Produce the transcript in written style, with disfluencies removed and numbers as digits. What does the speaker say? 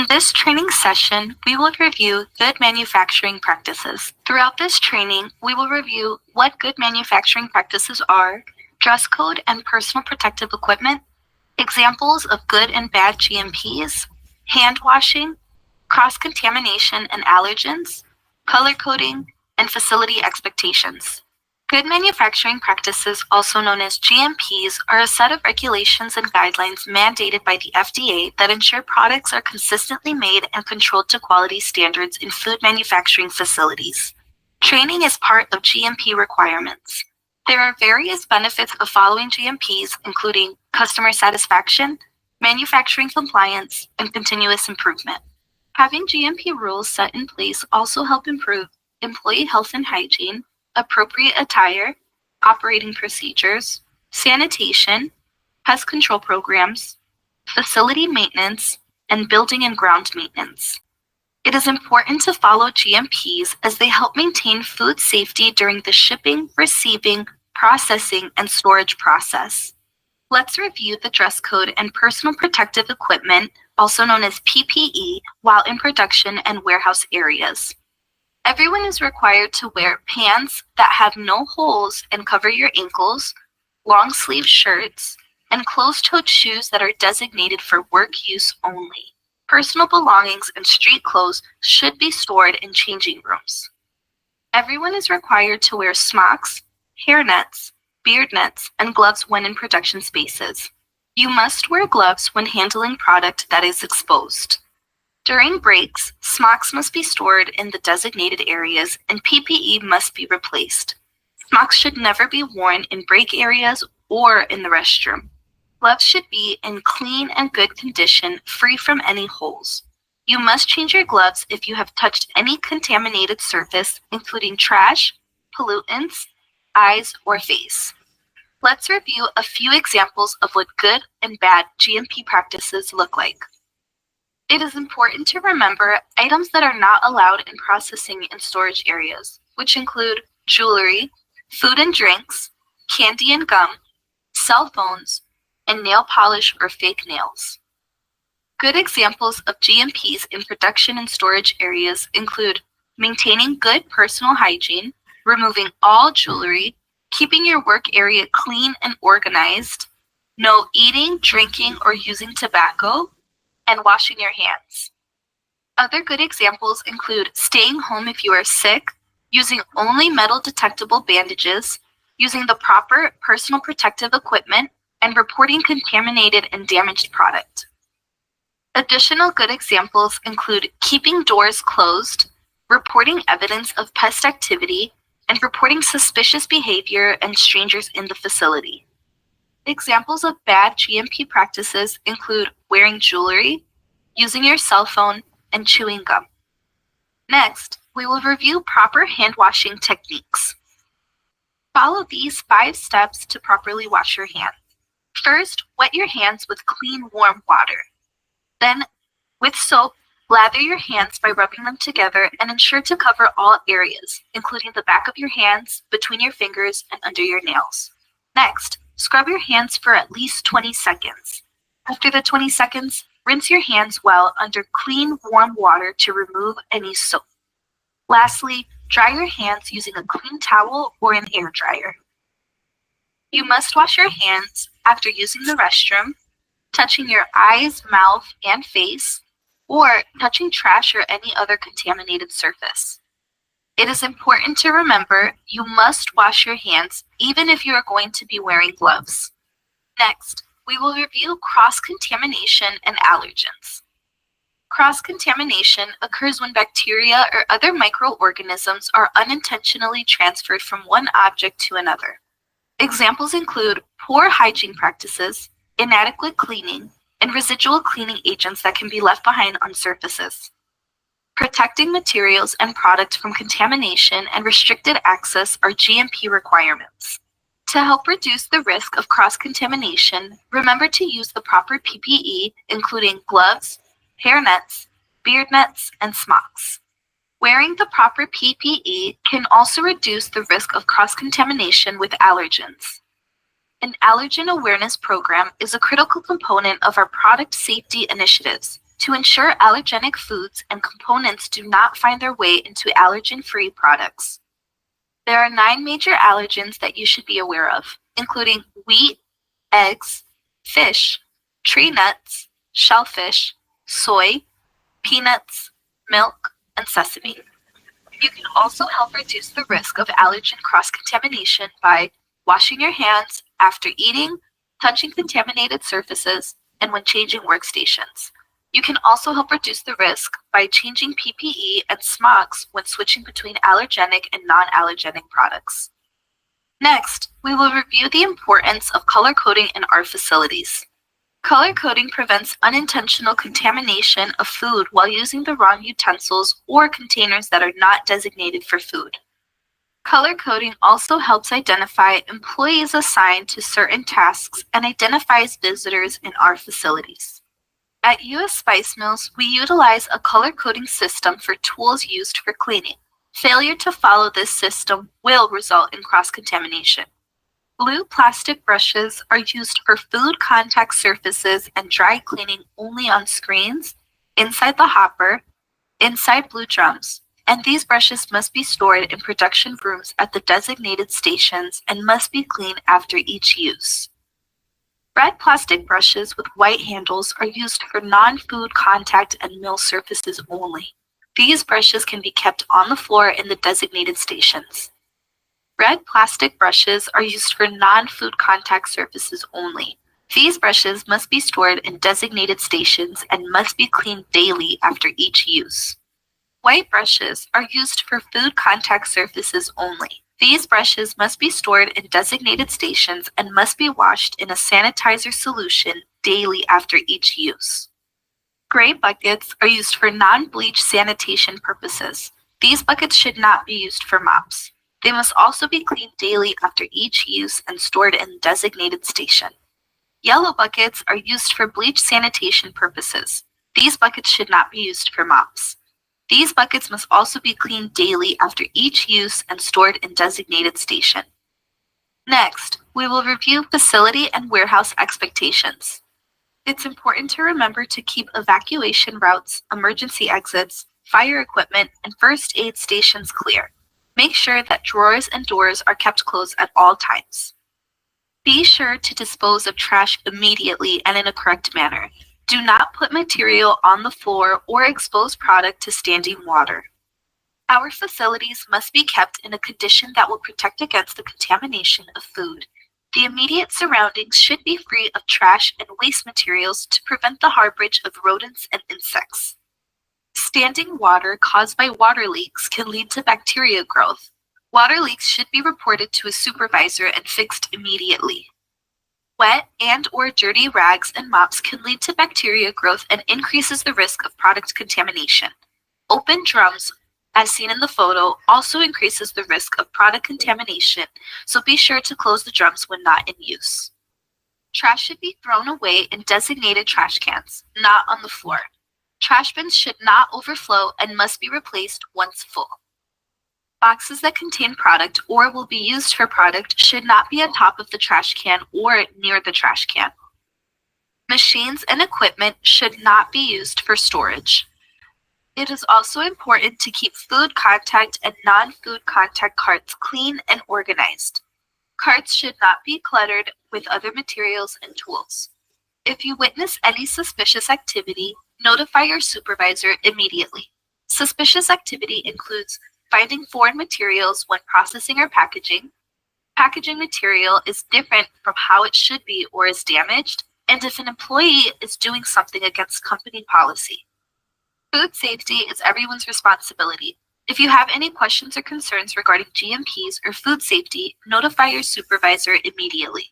this training session, we will review good manufacturing practices. Throughout this training, we will review what good manufacturing practices are, dress code and personal protective equipment, examples of good and bad GMPs, hand washing, cross-contamination and allergens, color coding, and facility expectations. Good manufacturing practices, also known as GMPs, are a set of regulations and guidelines mandated by the FDA that ensure products are consistently made and controlled to quality standards in food manufacturing facilities. Training is part of GMP requirements. There are various benefits of following GMPs, including customer satisfaction, manufacturing compliance, and continuous improvement. Having GMP rules set in place also help improve employee health and hygiene, appropriate attire, operating procedures, sanitation, pest control programs, facility maintenance, and building and ground maintenance. It is important to follow GMPs as they help maintain food safety during the shipping, receiving, processing, and storage process. Let's review the dress code and personal protective equipment, also known as PPE, while in production and warehouse areas. Everyone is required to wear pants that have no holes and cover your ankles, long-sleeve shirts, and closed-toed shoes that are designated for work use only. Personal belongings and street clothes should be stored in changing rooms. Everyone is required to wear smocks, hair nets, beard nets, and gloves when in production spaces. You must wear gloves when handling product that is exposed. During breaks, smocks must be stored in the designated areas and PPE must be replaced. Smocks should never be worn in break areas or in the restroom. Gloves should be in clean and good condition, free from any holes. You must change your gloves if you have touched any contaminated surface, including trash, pollutants, eyes, or face. Let's review a few examples of what good and bad GMP practices look like. It is important to remember items that are not allowed in processing and storage areas, which include jewelry, food and drinks, candy and gum, cell phones, and nail polish or fake nails. Good examples of GMPs in production and storage areas include maintaining good personal hygiene, removing all jewelry, keeping your work area clean and organized, no eating, drinking, or using tobacco, and washing your hands. Other good examples include staying home if you are sick, using only metal detectable bandages, using the proper personal protective equipment, and reporting contaminated and damaged product. Additional good examples include keeping doors closed, reporting evidence of pest activity, and reporting suspicious behavior and strangers in the facility. Examples of bad GMP practices include wearing jewelry, using your cell phone, and chewing gum. Next, we will review proper hand washing techniques. Follow these 5 steps to properly wash your hands. First, wet your hands with clean, warm water. Then, with soap, lather your hands by rubbing them together and ensure to cover all areas, including the back of your hands, between your fingers, and under your nails. Next, scrub your hands for at least 20 seconds. After the 20 seconds, rinse your hands well under clean, warm water to remove any soap. Lastly, dry your hands using a clean towel or an air dryer. You must wash your hands after using the restroom, touching your eyes, mouth, and face, or touching trash or any other contaminated surface. It is important to remember you must wash your hands even if you are going to be wearing gloves. Next, we will review cross-contamination and allergens. Cross-contamination occurs when bacteria or other microorganisms are unintentionally transferred from one object to another. Examples include poor hygiene practices, inadequate cleaning, and residual cleaning agents that can be left behind on surfaces. Protecting materials and products from contamination and restricted access are GMP requirements. To help reduce the risk of cross-contamination, remember to use the proper PPE, including gloves, hair nets, beard nets, and smocks. Wearing the proper PPE can also reduce the risk of cross-contamination with allergens. An allergen awareness program is a critical component of our product safety initiatives. to ensure allergenic foods and components do not find their way into allergen-free products. There are 9 major allergens that you should be aware of, including wheat, eggs, fish, tree nuts, shellfish, soy, peanuts, milk, and sesame. You can also help reduce the risk of allergen cross-contamination by washing your hands after eating, touching contaminated surfaces, and when changing workstations. You can also help reduce the risk by changing PPE and smocks when switching between allergenic and non-allergenic products. Next, we will review the importance of color coding in our facilities. Color coding prevents unintentional contamination of food while using the wrong utensils or containers that are not designated for food. Color coding also helps identify employees assigned to certain tasks and identifies visitors in our facilities. At U.S. Spice Mills, we utilize a color coding system for tools used for cleaning. Failure to follow this system will result in cross-contamination. Blue plastic brushes are used for food contact surfaces and dry cleaning only on screens, inside the hopper, inside blue drums, and these brushes must be stored in production rooms at the designated stations and must be cleaned after each use. Red plastic brushes with white handles are used for non-food contact and mill surfaces only. These brushes can be kept on the floor in the designated stations. Red plastic brushes are used for non-food contact surfaces only. These brushes must be stored in designated stations and must be cleaned daily after each use. White brushes are used for food contact surfaces only. These brushes must be stored in designated stations and must be washed in a sanitizer solution daily after each use. Gray buckets are used for non-bleach sanitation purposes. These buckets should not be used for mops. They must also be cleaned daily after each use and stored in a designated station. Yellow buckets are used for bleach sanitation purposes. These buckets should not be used for mops. These buckets must also be cleaned daily after each use and stored in designated station. Next, we will review facility and warehouse expectations. It's important to remember to keep evacuation routes, emergency exits, fire equipment, and first aid stations clear. Make sure that drawers and doors are kept closed at all times. Be sure to dispose of trash immediately and in a correct manner. Do not put material on the floor or expose product to standing water. Our facilities must be kept in a condition that will protect against the contamination of food. The immediate surroundings should be free of trash and waste materials to prevent the harborage of rodents and insects. Standing water caused by water leaks can lead to bacteria growth. Water leaks should be reported to a supervisor and fixed immediately. Wet and/or dirty rags and mops can lead to bacteria growth and increases the risk of product contamination. Open drums, as seen in the photo, also increases the risk of product contamination, so be sure to close the drums when not in use. Trash should be thrown away in designated trash cans, not on the floor. Trash bins should not overflow and must be replaced once full. Boxes that contain product or will be used for product should not be on top of the trash can or near the trash can. Machines and equipment should not be used for storage. It is also important to keep food contact and non-food contact carts clean and organized. Carts should not be cluttered with other materials and tools. If you witness any suspicious activity, notify your supervisor immediately. Suspicious activity includes finding foreign materials when processing or packaging. Packaging material is different from how it should be or is damaged, and if an employee is doing something against company policy. Food safety is everyone's responsibility. If you have any questions or concerns regarding GMPs or food safety, notify your supervisor immediately.